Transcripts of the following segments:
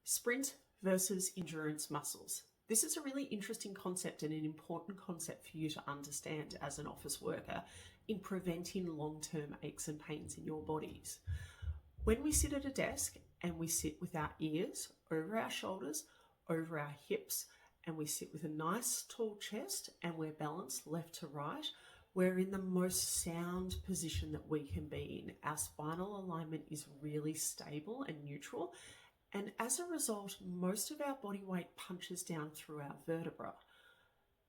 Sprint versus endurance muscles. This is a really interesting concept and an important concept for you to understand as an office worker in preventing long-term aches and pains in your bodies. When we sit at a desk and we sit with our ears over our shoulders, over our hips, and we sit with a nice tall chest and we're balanced left to right, we're in the most sound position that we can be in. Our spinal alignment is really stable and neutral. And as a result, most of our body weight punches down through our vertebra.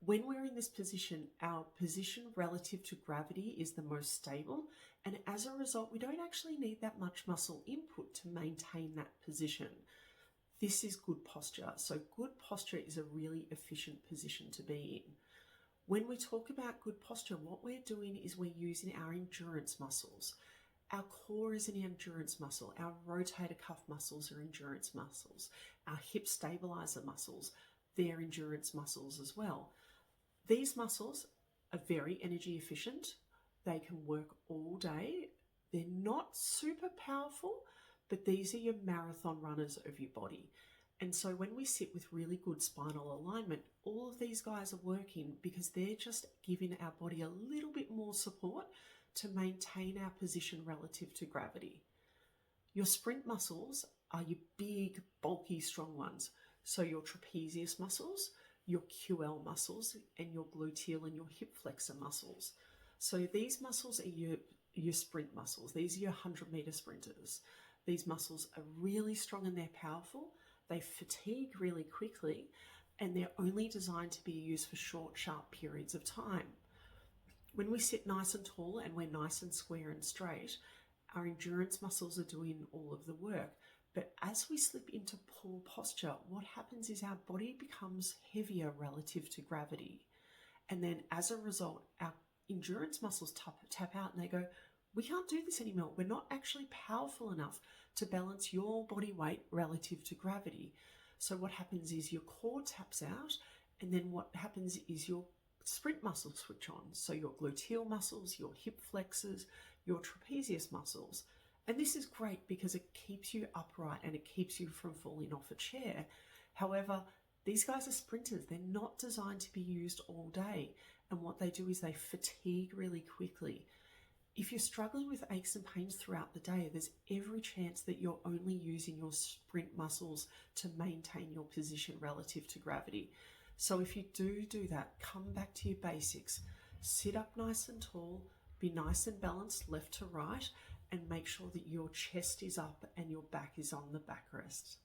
When we're in this position, our position relative to gravity is the most stable. And as a result, we don't actually need that much muscle input to maintain that position. This is good posture. So good posture is a really efficient position to be in. When we talk about good posture, what we're doing is we're using our endurance muscles. Our core is an endurance muscle. Our rotator cuff muscles are endurance muscles. Our hip stabilizer muscles, they're endurance muscles as well. These muscles are very energy efficient. They can work all day. They're not super powerful, but these are your marathon runners of your body. And so when we sit with really good spinal alignment, all of these guys are working because they're just giving our body a little bit more support to maintain our position relative to gravity. Your sprint muscles are your big, bulky, strong ones. So your trapezius muscles, your QL muscles, and your gluteal and your hip flexor muscles. So these muscles are your sprint muscles. These are your 100-meter sprinters. These muscles are really strong and they're powerful. They fatigue really quickly, and they're only designed to be used for short, sharp periods of time. When we sit nice and tall and we're nice and square and straight, our endurance muscles are doing all of the work. But as we slip into poor posture, what happens is our body becomes heavier relative to gravity. And then as a result, our endurance muscles tap out and they go, we can't do this anymore. We're not actually powerful enough to balance your body weight relative to gravity. So what happens is your core taps out, and then what happens is your sprint muscles switch on. So your gluteal muscles, your hip flexors, your trapezius muscles. And this is great because it keeps you upright and it keeps you from falling off a chair. However, these guys are sprinters. They're not designed to be used all day. And what they do is they fatigue really quickly. If you're struggling with aches and pains throughout the day, there's every chance that you're only using your sprint muscles to maintain your position relative to gravity. So if you do that, come back to your basics. Sit up nice and tall, be nice and balanced left to right, and make sure that your chest is up and your back is on the backrest.